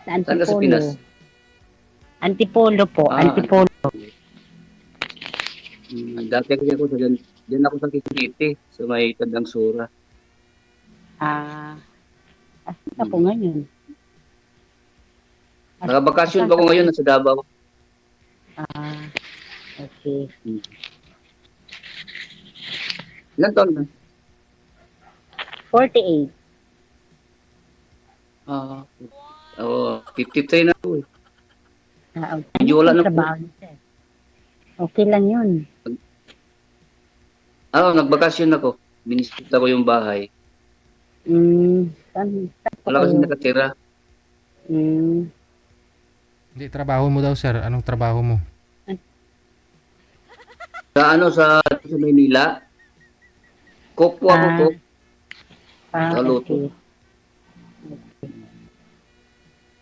Sa Saan ka sa Antipolo. Pinas? Antipolo po, Ah, Antipolo. dati kasi ako sa dyan ako sa Cavite, sa may Tandang Sura. Ah, asan ka po Mm. ngayon? Nakabakasyon Asan pa ka ako po? ngayon, nasa Davao. Ah, okay. Mm. Ilan taon na? 48. Ah, oo, 53 na ako eh. Ano Medyo wala pong na po. trabaho niyo, sir? Okay lang yun. Nagbakasyon ako. Binisita ko yung bahay. Saan po Wala kasi kayo? nakatira. Hmm, Hindi, trabaho mo daw, sir. Anong trabaho mo? Sa Maynila. Cook po ako, ah, cook. Sa luto. okay.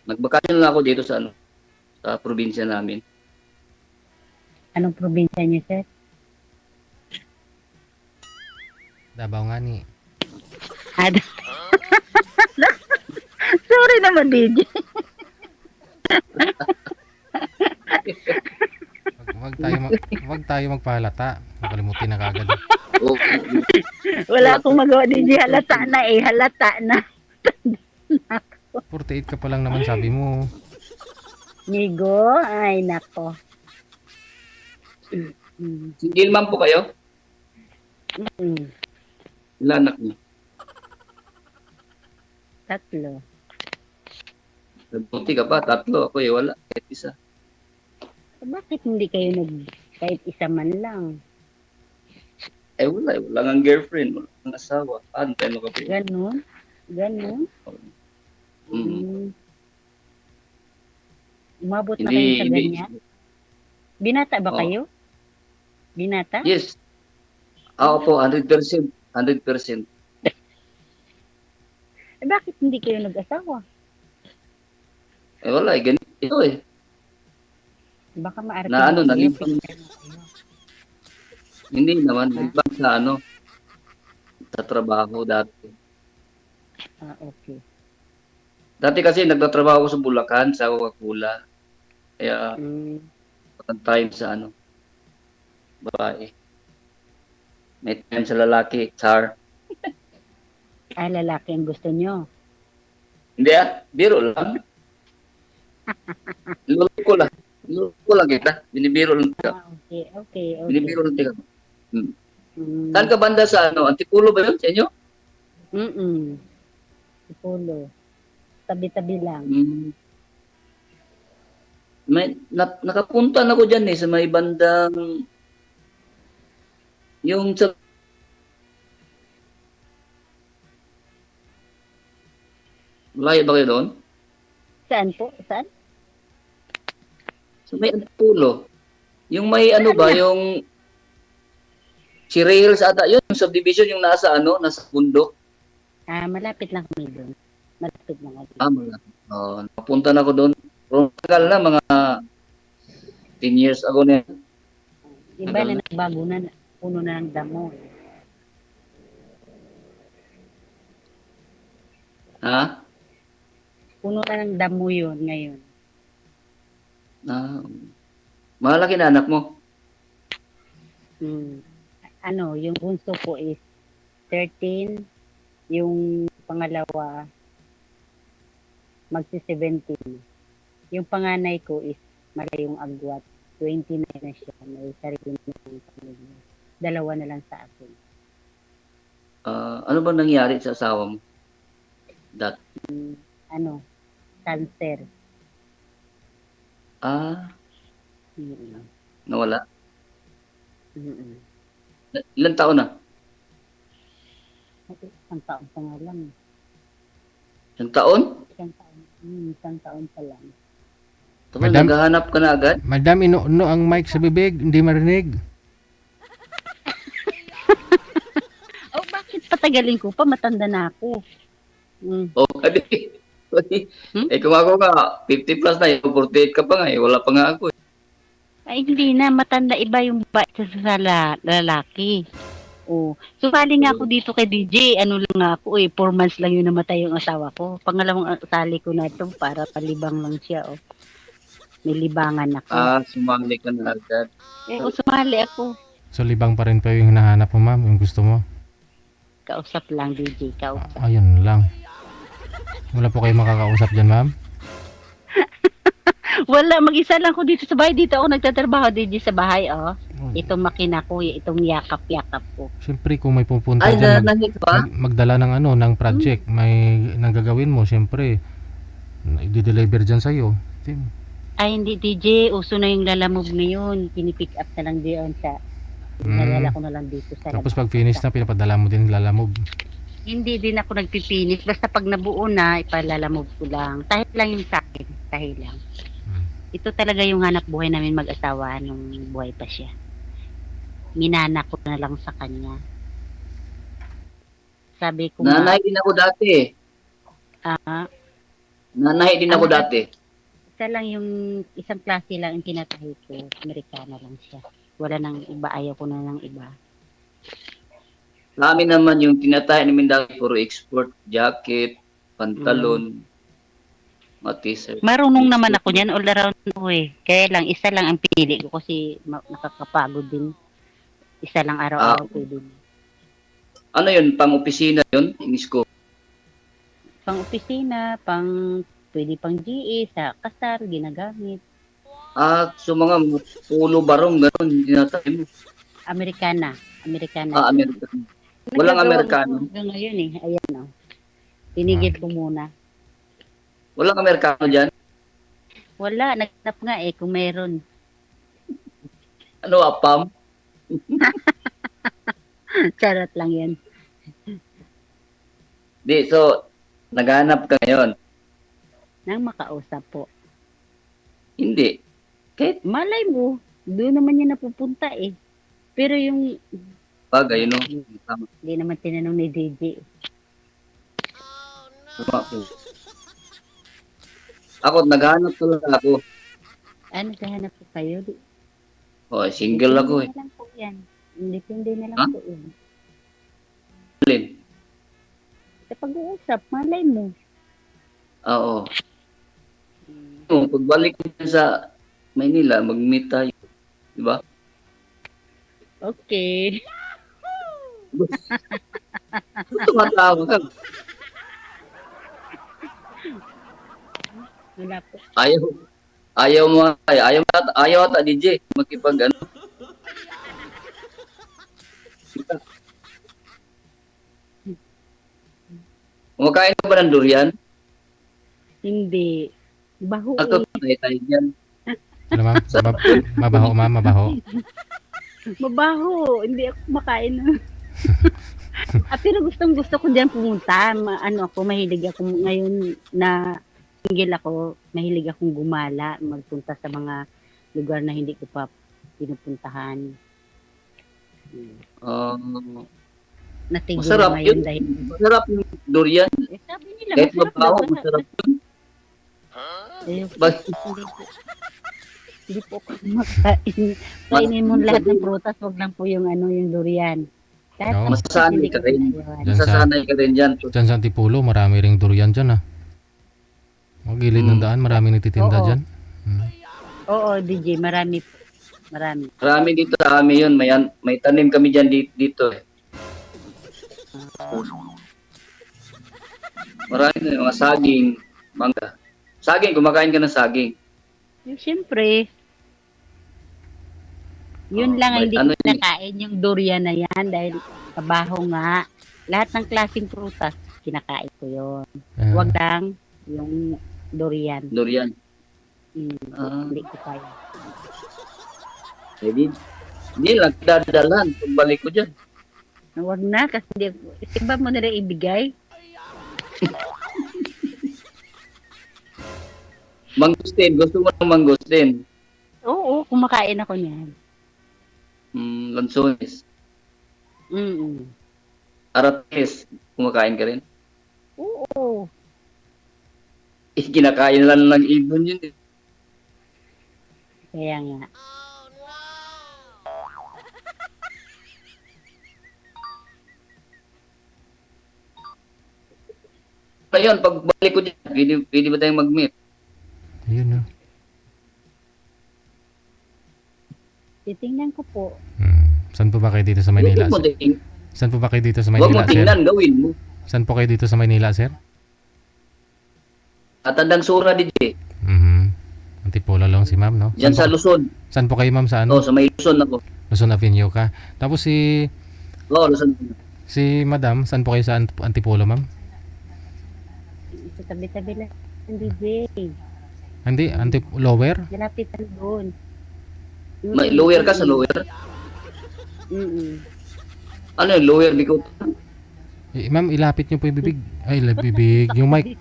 Nagbakasyon lang ako dito sa probinsya namin. Anong probinsya niyo, sir? Davao nga ni. Ah, sorry naman, DJ. Wag tayo magpahalata. Nakalimutin na kagad. Oo. Wala akong magawa, DJ. Halata na eh. Halata na. 48 ka pa lang naman sabi mo. Migo? Ay, nako. Mm. Single mom po kayo? Mm. Ilan anak niyo? 3. Buti ka pa, 3. Ako wala. Kahit isa. Bakit hindi kayo kahit isa man lang? Wala. Wala nga girlfriend. Wala nga asawa. Paano tayo makapit? Ganon? Ganon? Mm. Mm. Umabot na kayo sa ganyan? Binata ba Oo. kayo? Binata? Yes. Ako po, 100%. 100%. Bakit hindi kayo nag-asawa? Wala. Ganito eh. Baka maarte Na ba kayo? naging Picture mo kayo. hindi naman. Ha? Nagpang sa trabaho dati. Okay. Dati kasi nagtatrabaho ako sa Bulacan, sa Coca-Cola. Kaya, Mm. time sa babae. May time sa lalaki, Char. Lalaki ang gusto nyo. Hindi biro lang. Luloko lang. Luloko lang kita. Binibiro lang kita. Okay. Binibiro lang kita. Mm. Saan ka banda sa Antipolo ba yun sa inyo? Antipolo. Tabi-tabi lang. Nakapunta na ako dyan sa may bandang yung sa malayo ba kayo doon? Saan po? Saan? Sa may Antipolo. Yung may yung si Hills ata yun, yung subdivision yung nasa bundok. Malapit lang kami doon. Malapit lang kami. Malapit. Napunta na ako doon. Pero tagal na, mga 10 years ago na yan. Iba na nagbago na, puno na ng damo. Ha? Puno na ng damo yun ngayon. Malaki na anak mo? Yung bunso ko is 13, yung pangalawa magsi-17. Yung panganay ko is malayong agwat, 29 na siya, may sarili na ng pamilya. 2 na lang sa akin. Ano ba nangyari sa asawa mo? Cancer. Nawala? Ilang taon na? Isang taon pa nga lang. Isang taon? Isang taon pa lang. Madam, naghahanap ka na agad? Madam, inuuno ang mic sa bibig, hindi marinig. Bakit patagalin ko pa? Matanda na ako. Kung ako nga, 50 plus na, 48 ka pa nga wala pa nga ako. Ay, hindi na. Matanda iba yung bait sa lalaki. Oo. Sumali nga ako dito kay DJ. Ano lang nga ako 4 months lang yung namatay yung asawa ko. Pangalawang sali ko na ito para palibang lang siya. Oh. May libangan ako. Sumali ka na agad. Sumali ako. So libang pa rin pa yung hinahanap mo ma'am, yung gusto mo? Kausap lang, DJ. Kausap. Ayun lang. Wala po kayo makakausap dyan ma'am? Wala, mag-isa lang ko dito sa bahay. Dito ako nagtatrabaho, DJ, sa bahay, oh. Itong makina ko, itong yakap-yakap ko. Siyempre kung may pupunta Ay, dyan, nanit ba? magdala ng ng project, may nanggagawin mo, siyempre, i-deliver dyan sa'yo. Ay, hindi, DJ. Uso na yung lalamove ngayon. Pinipick up na lang diyon sa... Nalala ko na lang dito sa Tapos labas. pag finish na, pinapadala mo din lalamove. Hindi din ako nagpipinis. Basta pag nabuo na, ipalalamove ko lang. Tahil lang yung sa akin. Tahil lang. Ito talaga yung hanap buhay namin mag-asawa nung buhay pa siya. Minana ko na lang sa kanya. Sabi ko Nanay din ako dati. Nanay din ako dati. Isa lang yung isang klase lang yung tinatahi ko. Amerikana lang siya. Wala nang iba. Ayaw ko na ng iba. Sa amin naman yung tinatahi namin dati puro export, jacket, pantalon, mga t-shirt. Marunong naman ako niyan. All around ko eh. Kaya lang, isa lang ang pinili ko kasi nakakapagod din. Isa lang araw-araw pwede. Ano yun? Pang-opisina yun? Inis ko. Pang-opisina, pwede pang GE, sa kasar, ginagamit. So mga pulo barong, gano'n, tinatahi mo. Amerikana. Amerikana. Amerikano. Walang Amerikano. Hanggang ngayon eh. Ayan o. Tinigil ko muna. Walang Amerikano dyan? Wala. Nagtap nga eh kung meron. Ano, apam? Charot lang yan. So, naghanap ka ngayon? Nang makausap po. Hindi. Kahit Malay mo, doon naman yan napupunta eh. Pero yung... bagay, no? Hindi naman tinanong ni DJ. Ako, naghanap talaga ako. Naghahanap po kayo? Single ako eh. Depende na lang po yan. Depende na lang po yan. Alin? Sa pag-uusap, malay mo. Oo. Pagbalik ko sa Maynila, mag-meet tayo. Diba? Okay. Tumatawa ka. Wala po. Ayaw mo. Ayaw ata, DJ. Makipag ano. Kumakain ka ba ng durian? Hindi. Baho Ako, eh. tayo dyan. Ano ma'am? Mabaho ma'am, mabaho. Mabaho. Hindi ako kumakain. Pero gustong gusto ko diyan pumunta. Mahilig ako ngayon na single ako. Mahilig akong gumala. Magpunta sa mga lugar na hindi ko pa pinupuntahan. Natigil Masarap na yun. ngayon dahil... Masarap yung durian. Sabi nila, Kahit masarap mabaho, daw. masarap yun. Hindi po ako makain. Kainin mo lahat ng prutas, wag lang po yung yung durian. Oo. Masasanay ka rin. Dyan Masasanay ka rin dyan. Dyan sa Antipolo, marami ring durian dyan Gilid ng daan, marami nagtitinda Oo. dyan. Oo, DJ, marami po. Marami. Marami dito sa amin yun. May tanim kami dyan dito. Marami na yung mga saging, mangga. Saging, kumakain ka ng saging. Siyempre, yun lang ang hindi ano ko kinakain, yung durian na yan dahil kabaho nga. Lahat ng klaseng prutas, kinakain ko yun. Wag lang yung durian. Durian. Hindi ko kaya. Hindi lang, dadalan. Pagbalik ko dyan. Wag na, kasi iba mo na rin ibigay. Mangustin. Gusto mo ng mangustin? Oo, kumakain ako niyan. Lansones. Arates. Kumakain ka rin? Oo. Kinakain lang ng ibon yun. Kaya nga. Ayun, pagbalik ko dyan, pwede ba tayong mag-meet? Ayun, no? Titingnan ko po. Saan po ba kayo dito sa Maynila? Huwag mo Saan po ba kayo dito sa Huwag mo Maynila, sir? tingnan, gawin mo. Saan po kayo dito sa Maynila, sir? Tandang Sura, DJ. Antipolo lang si ma'am, no? Diyan sa Luzon. Saan po kayo, ma'am? Sa Oh, ano? sa may Luzon ako. Luzon Avenue ka. Tapos Oh, Luzon. si madam, saan po kayo sa Antipolo, ma'am? Sa tabi-tabi lang ng DJ. Hindi, lower? Galapitan doon. May lower ka sa lower? Ano yung lower? Di ko... Ma'am, ilapit niyo po yung bibig. Ay, bibig. Yung mic.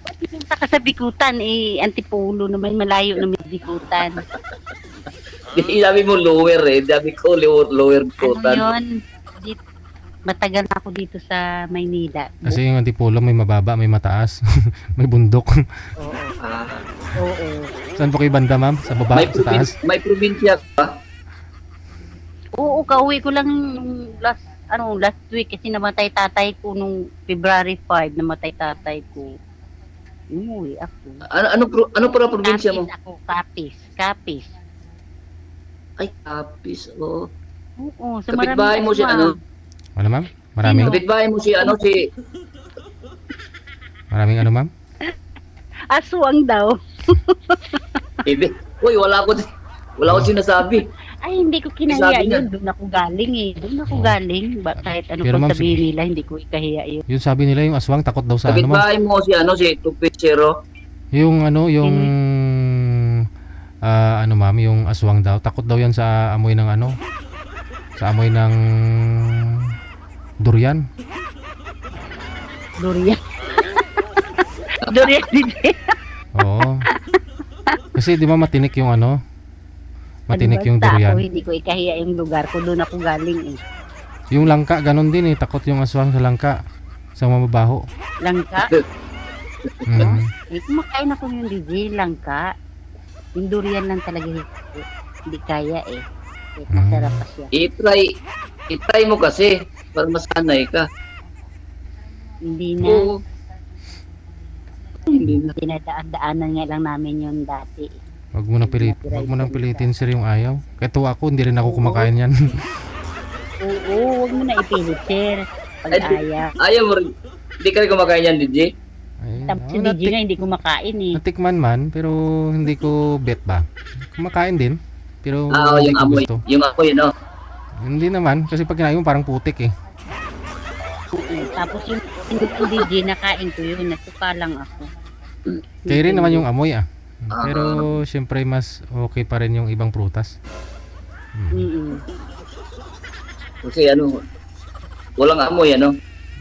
Ba't pumunta ka sa Bikutan? Antipolo naman, malayo naman Bikutan. Sabi mo lower eh. Sabi ko lower Ano Bikutan. yun? Matagal na ako dito sa Maynila. Kasi yung Antipolo may mababa, may mataas. May bundok. Oo. Ah, Oo. Saan po kayo banda, ma'am? Sa baba, sa taas? may probinsya ka? Oo, kauwi ko lang nung last week kasi namatay tatay ko nung February 5, namatay tatay ko. Umuwi ako. Ano para probinsya mo? Capiz ako, Capiz. Ay, Capiz. Oh. Oo, sa Kapitbahay mo si ano? Ano, ma'am? Maraming, Kapitbahay mo si ano si... maraming ano, ma'am? Aswang daw. Hindi. Uy, wala ko sinasabi. Ay, hindi ko Sabi kinahiya niya. yun. Doon ako galing eh. Doon ako galing. Kahit ano Pero pang ma'am, sabihin sige. nila, hindi ko ikahiya yun. Yung sabi nila yung aswang takot daw sa ano, ma'am? Kapitbahay mo si ano si Tupitsero. Yung ano, ma'am, yung aswang daw. Takot daw yan sa amoy ng ano? Sa amoy ng durian. Durian. Durian DJ. Oo. Kasi di ba matinik yung ano? Matinik yung Basta durian. Ako, hindi ko ikahiya yung lugar ko. Doon ako galing eh. Yung langka, ganun din eh. Takot yung aswang sa langka. Sa mababaho. Langka. Mm. Kumakain ako yung DJ, langka. Yung durian lang talaga hindi kaya eh. Masarap pa siya. I-try mo kasi para masanay ka. Hindi na. Oo. Hindi na. Dinadaan-daanan nga lang namin yun dati. Wag mo nang pilitin sir yung ayaw. Kahit ako, hindi rin ako kumakain yan. Oo, huwag mo na ipilit, sir. Pag ayaw. Ayaw mo rin. Hindi ka rin kumakain yan, DJ? Ay, Tapos si DJ nga hindi kumakain eh. natikman man, pero hindi ko bet ba. Kumakain din, pero hindi yung ko amoy. gusto. Yung amoy, no? Hindi naman, kasi pag kinain mo parang putik eh. Tapos yung DJ, nakain ko yun. Nasuka lang ako. Kaya rin naman yung amoy ah. Pero syempre mas okay pa rin yung ibang prutas. Mm-mm. Kasi ano, walang amoy, ano?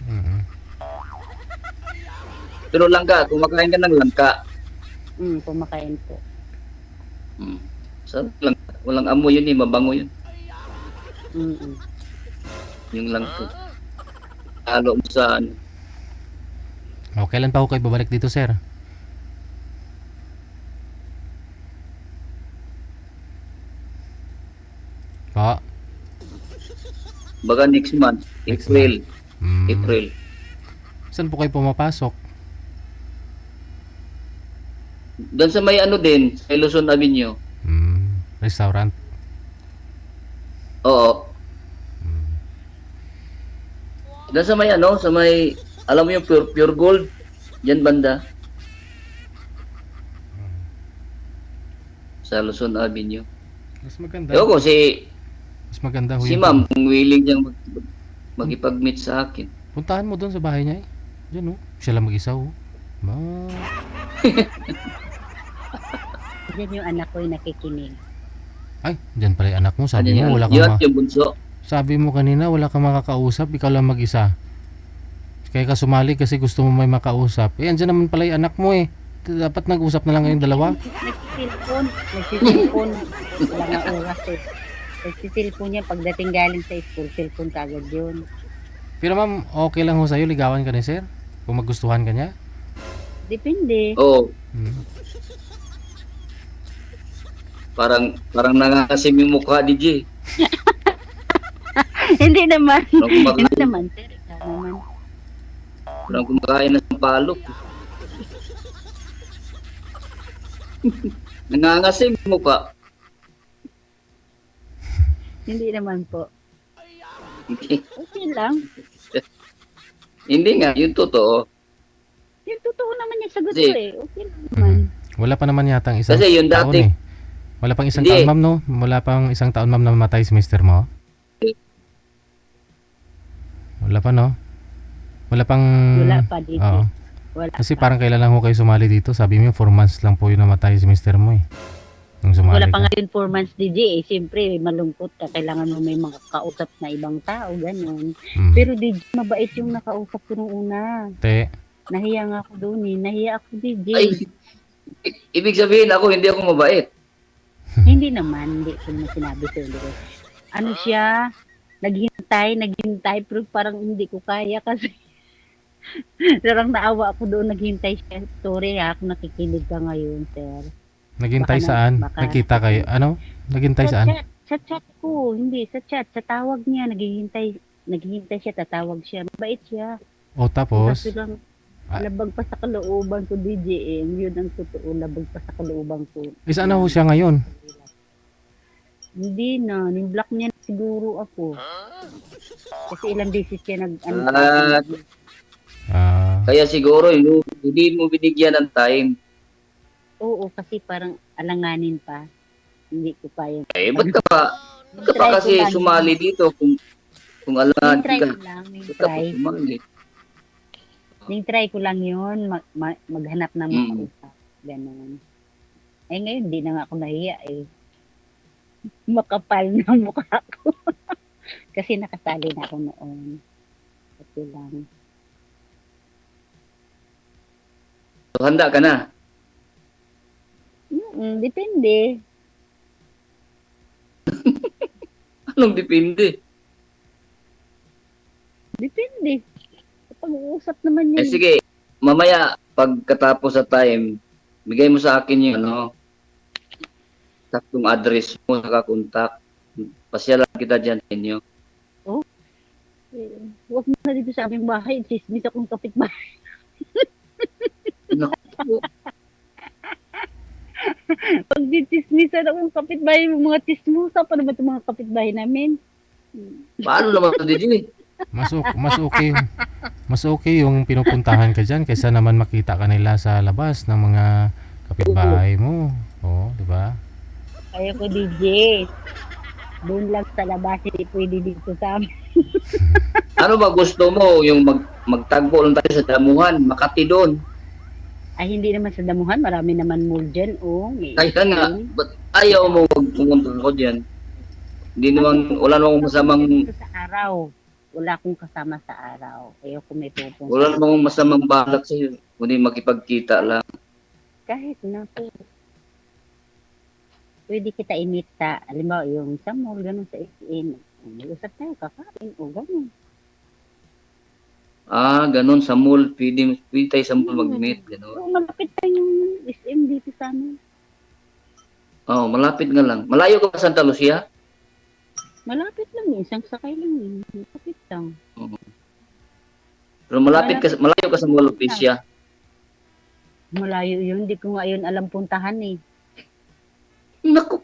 Mhm. Pero langka, kumakain ka ng langka. Kumakain po. Sarap lang. Walang amoy yun eh, mabango yun. Mm-mm. Yung langka. Halo mo sa ano. O, kailan pa ako kayo babalik dito sir? Pa? Baga next month, Next April. Mm. April. Saan po kayo pumapasok? Doon sa may ano din, sa Luzon Avenue. Restaurant. Oo. Doon sa may ano, sa may, alam mo yung pure gold? Diyan banda. Sa Luzon Avenue. Mas maganda. Ewan ko, Mas maganda ho si yung- ma'am, kung willing niyang magipag-meet sa akin. Puntahan mo doon sa bahay niya eh. Diyan oh. Siya lang mag-isa oh. Diyan yung anak ko yung nakikinig. Ay, diyan pala yung anak mo. Sabi Ano mo wala yun? kang Yung bunso. Sabi mo kanina wala kang makakausap, ikaw lang mag-isa. Kaya ka sumali kasi gusto mo may makausap. Eh, andyan naman pala yung anak mo eh. Dapat nag-usap na lang kayong dalawa. Nagsisilpon. Wala nga oras eh. Nagsisilpon niya pagdating galing sa school, silpon kagad yun. Pero ma'am, okay lang ho sa'yo, ligawan ka ni sir? Kung magustuhan ka niya? Depende. Oo. Hmm. Parang nangangasim yung mukha, DJ. Hindi naman. Parang kumakain. Hindi naman, sir. Ikaw naman. Parang kumakain ng sampalok. Nangangasim mo pa. Hindi naman po. Hindi, Okay lang. hindi nga, yung totoo. Yung totoo naman yung sagot Kasi- ko eh. Okay lang naman. Wala pa naman yata ang isang Kasi yung taon dati- eh. Wala pang isang Hindi. taon, ma'am, no? Wala pang isang taon, ma'am, na mamatay si mister mo? Wala pa, no? Wala pang... Wala pa dito. Oo. Wala Kasi pa. parang kailan lang ho kayo sumali dito. Sabi mo 4 months lang po yung namatay si mister mo eh. Nung sumali Wala pa ka. nga yun 4 months DJ eh. Siyempre, malungkot ka. Kailangan mo may mga kausap na ibang tao, ganun. Mm. Pero DJ, mabait yung nakausap ko nung una. Te, Nahiya nga ako doon eh. Nahiya ako DJ. Ay, ibig sabihin ako, hindi ako mabait. Hindi naman. Hindi ko na sinabi sa ulo ko. Ano siya? Naghintay. Pero parang hindi ko kaya kasi parang naawa ako doon. Naghintay siya. Sorry ha, kung nakikinig ka ngayon, sir. naghintay Baka saan? baka- Nagkita kayo? Ano? Naghintay saan? Sa chat ko. Hindi, sa chat. Sa tawag niya. Naghihintay siya. Tatawag siya. Mabait siya. O tapos? Kaso lang, Ah. labag pa sa kalooban ko, DJ. Yun ang totoo. Labag pa sa kalooban ko. Is ano ho siya ngayon? Hindi na. Ni-block niya na siguro ako. Kasi ilang beses siya Ah, kaya siguro, hindi mo binigyan ng time. Oo, kasi parang alanganin pa. Hindi ko kaya. Eh, ba't ka pa Try ko kasi lang. sumali dito kung alam Try ka? ko lang. Ba't ka pa sumali? Try ko lang yun. Maghanap ng Mm. makausap. Ganon. Eh ngayon, di na nga ako nahiya eh. Makapal na ang mukha ko. Kasi nakasali na ako noon. Kasi lang. So, handa ka na. Depende. Anong depende? Depende. Pag-uusap naman Eh yun. sige, mamaya pagkatapos sa time, bigay mo sa akin yung saktong address mo, saka contact. Pasyalan kita dyan sa inyo. Huwag mo na dito sa aming bahay. Chismis akong kapitbahay. Naku, Pag chismisan akong kapitbahay, mga chismusa pa naman itong mga kapitbahay namin. paano naman ito, DJ? Mas okay yung pinupuntahan ka dyan kaysa naman makita ka nila sa labas ng mga kapitbahay mo. Oo, di ba? Kaya ko DJ. Doon lang sa labas, hindi pwede dito sa amin. Ano ba gusto mo? Yung magtagpo lang tayo sa damuhan, Makati doon. Ay, hindi naman sa damuhan. Marami naman mall dyan. Oh, may Kaya nga, ba't ayaw mo pumunta ko dyan? Hindi naman, wala namang masamang, Sa araw. Wala akong kasama sa araw. Ayoko may pupunta. wala namang masamang balak sa'yo. Kundi makipagkita lang. Kahit na po. Pwede kita imita. Halimbawa, yung sa mall, ganun sa SM. Mag-usap tayo, kakain. O, ganun. Ah, ganun, sa mall, pwede tayo sa mall mag-meet, gano'n. Oo, malapit tayo yung SM dito sa amin. Oh, malapit nga lang. Malayo ka pa Santa Lucia? Malapit lang yun. Isang sakay lang yun. Malapit lang. Pero malayo ka sa Mall of Asia. Malayo yun. Hindi ko nga yun alam puntahan eh. Naku,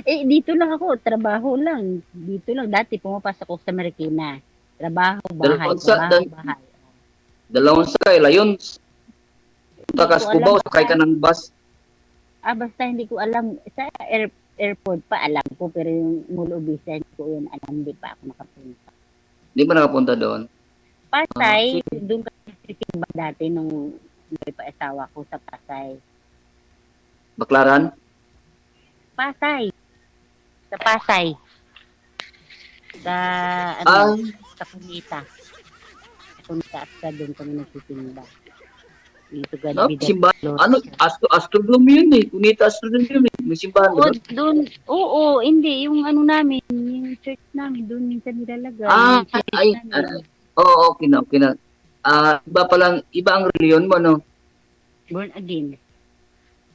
Eh, dito lang ako. Trabaho lang. Dito lang. Dati pumapasok ako sa Marikina. Trabaho, bahay. Bahay. dalawang sakay, layon. Punta ka Hindi ko sa Cubao, alam. sakay ka ng bus. Basta hindi ko alam. Sa airport pa alam ko. Pero yung Mall of Asia, hindi ko yun alam. Hindi pa ako nakapunta. Hindi ba nakapunta doon? Pasay, doon kasi ba dati nung may pa-asawa ko sa Pasay. Baklaran? Pasay. Sa Pasay. Sa, Ah, sa Kunita. Sa Kunita at sa doon kami nagsisimba. Dito no, gabi. simbahan. Ano? Astrodome yun eh. Kunita Astrodome yun eh. May simbahan Oo, doon. doon, oo, hindi, yung ano namin, yung church namin, doon minsan nilalagay. Ah, yung church ay, namin. oo, okay na, okay na. Iba palang, iba ang reliyon mo, no? Born again.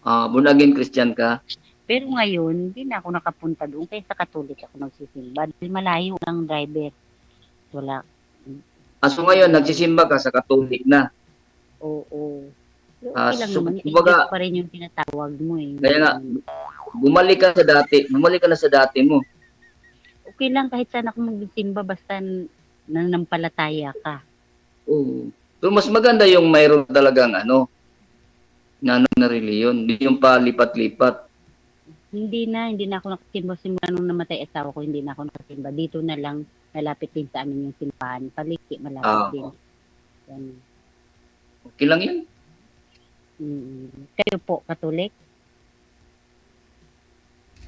Born again Christian ka. Pero ngayon, hindi na ako nakapunta doon, kaya sa Katolik ako nagsisimba. Dahil malayo ang driver. Wala. So ngayon, nagsisimba ka sa Katolik na. Oo. Pero Ah, okay lang so, naman. kumbaga- English pa rin yung tinatawag mo eh. Kaya nga, bumalik ka na sa dati mo. Okay lang kahit saan ako magsimba basta nanampalataya ka. Oo. So mas maganda yung mayroon talagang na reliyon, hindi yung palipat-lipat. Hindi na ako nakasimba simula nung namatay asawa ko, hindi na ako nakasimba. Dito na lang, malapit din sa amin yung simbahan. Paliki, malapit Ah, din. Yan. okay lang yun. Kayo po, Katolik?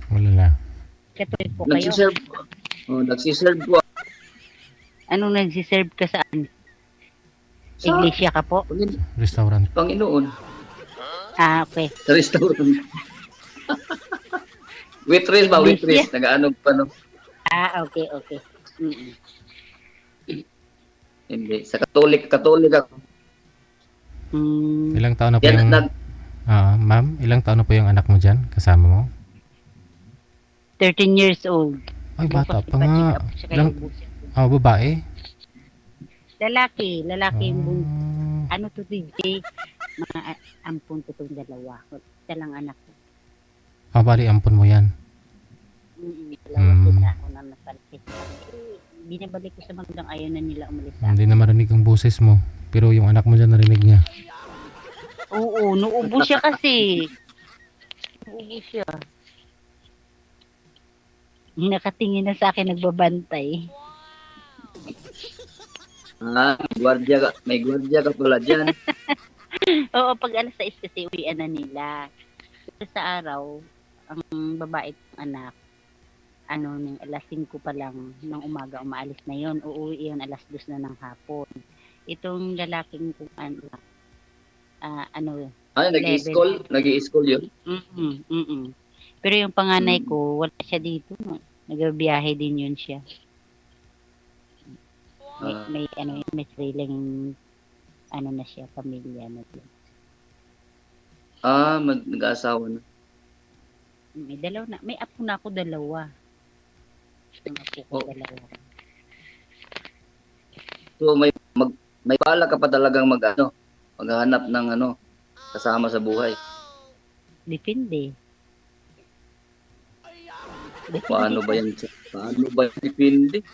Wala na. Katolik po kayo? Nagsiserve po. Anong nagsiserve ka saan? Sa Iglesia ka po? Restaurant. Panginoon. Ah, okay. Sa restaurant. Waitress ba? Waitress. Nag-ano pa no? Ah, okay. Mm-mm. Hindi. Sa Katolik ako. Ilang taon na po Yan, yung... ma'am, ilang taon na po yung anak mo dyan? Kasama mo? 13 years old. Ay, bata Bukas pa nga. ipa-check up siya Ilang... kayong buset. babae? Lalaki yung bunso. Ah, Ano to DJ? Mga ampun ko itong dalawa. Isa lang anak ko. bali, ampon mo yan. Dalawa sila ako na nasalpit. Binabalik ko sa magandang ayaw na nila umalis sa Hindi na marinig ang boses mo. Pero yung anak mo dyan, narinig niya. Oo, nuubo siya kasi. Nuubo siya. Nakatingin na sa akin, nagbabantay. May gwardiya ka pala dyan. Oo, pag alas 6 kasi uwian na nila. Pero sa araw, ang babae kong anak, ng alas 5 pa lang ng umaga umaalis na yon, uuwi yun alas 2 na ng hapon. Itong lalaking kong Nag-i-school yun. Pero yung panganay ko, wala siya dito. Nagbiyahe din yun siya. May sariling na siya, pamilya na din. Nag-aasawa na. May apo na ako dalawa. May apo ko dalawa. So may bala ka pa talagang maghanap ng kasama sa buhay. Depende. Paano ba yan? Depende?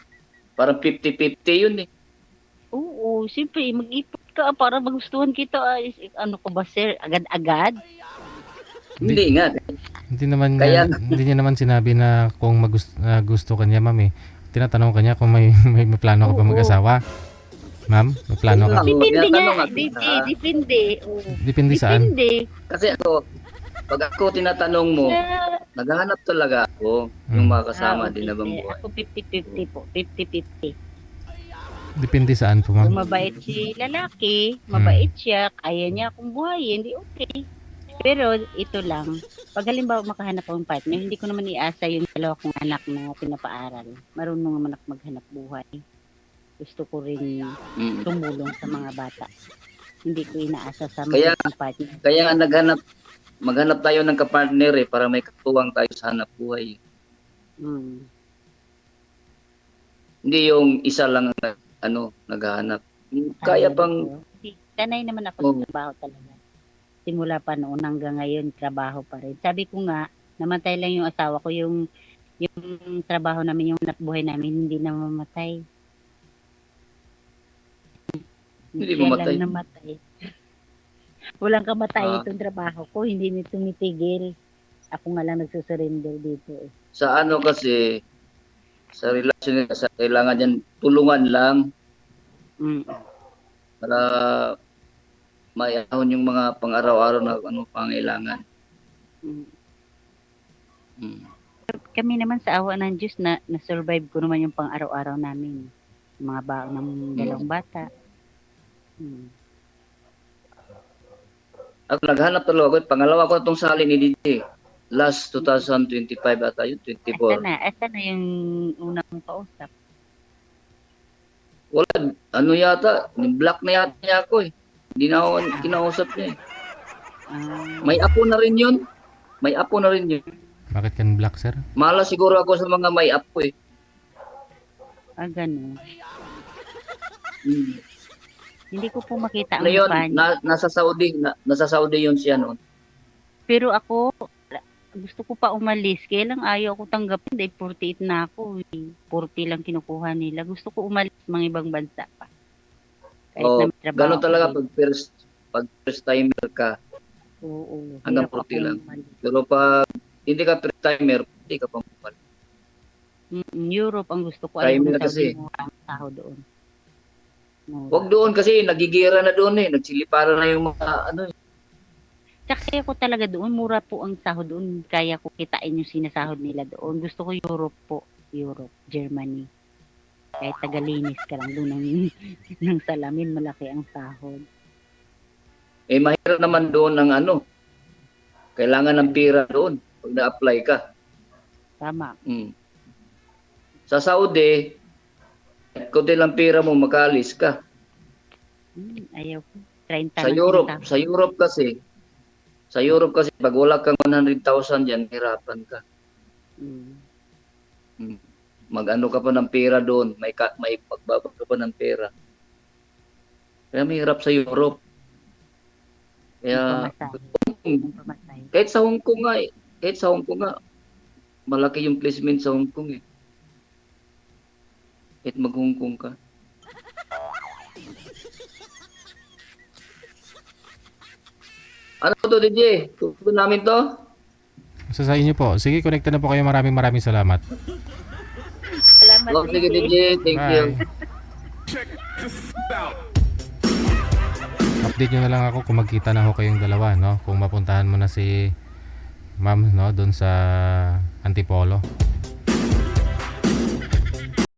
Parang 50-50 yun eh. Oo, siyempre, mag-ipot ka para magustuhan kita. Ano ko ba, sir? Agad-agad? Hindi nga. Hindi naman Kaya- hindi niya naman sinabi na kung gusto kanya, ma'am eh. Tinatanong kanya kung may plano ka pa Oo. mag-asawa. Ma'am, may plano ka? Oo, Depende tinatanong nga. nga kita. Depende. Oo. Depende saan? Depende. Kasi pag ako tinatanong mo, naghahanap talaga ako yung mga kasama din na bang buhay. Ako 50-50 po. 50-50. Depende saan po, ma'am? Kung mabait si lalaki, mabait siya, kaya niya akong buhayin, hindi okay. Pero ito lang, pag halimbawa makahanap akong partner, hindi ko naman iasa yung dalawa kong anak na pinapaaral. Marunong naman ako maghanap buhay. Gusto ko rin tumulong sa mga bata. Hindi ko inaasa sa Kaya- mga partner. Kaya nga maghanap tayo ng kapartner para may katuwang tayo sa hanap buhay. Hindi yung isa lang naghahanap. Kaya pang Sanay naman ako sa trabaho talaga. Simula pa noon hanggang ngayon, trabaho pa rin. Sabi ko nga, namatay lang yung asawa ko, yung trabaho namin, yung buhay namin, hindi na mamatay. Hindi Siya mamatay. lang namatay. Walang kamatay Ah. itong trabaho ko, hindi nito tumitigil. Ako nga lang nagsusurrender dito eh. sa kasi, sa relasyon, kailangan yan tulungan lang para mayahon yung mga pang-araw-araw na pangailangan. Kami naman sa awa ng Diyos na-survive ko naman yung pang-araw-araw namin. Yung mga baon ng dalawang bata. Ako naghanap talaga ako. Pangalawa ko itong sali ni DJ. Last 2025 ata yun, 24. Asa na yung unang kausap? Wala, yata, block na yata niya ako eh. Hindi na ako kinausap niya eh. May apo na rin yun. Bakit kan black, sir? Malas siguro ako sa mga may apo eh. Ganun. Hindi ko po makita ang Ano yun? mukha niya. Nasa Saudi yun siya noon. Pero ako, gusto ko pa umalis. Kaya lang ayaw ko tanggapin dahil 48 na ako. 40 lang kinukuha nila. Gusto ko umalis mga ibang bansa pa. Kahit Oh, na may trabaho ganun talaga ako. pag first timer ka. Oo. Hanggang hirap 40 akong lang. umalis. Pero pag hindi ka first timer, hindi ka pang Europe ang gusto ko. Time Ayaw na ko kasi. Saudi mura ang sahod doon. Mura. Huwag doon kasi nagigira na doon eh. Nagsiliparan na yung mga ano eh. Tsaka kaya ko talaga doon, mura po ang sahod doon. Kaya ko kitain yung sinasahod nila doon. Gusto ko Europe po. Europe, Germany. Kahit tagalinis ka lang doon ng salamin, malaki ang sahod. Eh mahirap naman doon ang ano. Kailangan ng pira doon pag na-apply ka. Tama. Sa Saudi, kunti lang pira mo, makaalis ka. Ayaw ko. 30 Sa lang Europe, sinasahod. sa Europe kasi pag wala kang 100,000 diyan, hirapan ka. Mag-ano ka pa ng pera doon, may pagbabag ka pa ng pera. Kaya mahirap sa Europe. Kaya Ang pamasahe. kahit sa Hong Kong nga, malaki yung placement sa Hong Kong eh. Kahit mag-Hong Kong ka. Ano to, DJ? Tutunan namin to? Sa inyo po. Sige, connected na po kayo. Maraming salamat. Salamat Oh, sige, DJ. DJ. Thank you. Update nyo na lang ako kung magkita na ho kayong dalawa, no? Kung mapuntahan mo na si ma'am, no? Doon sa Antipolo.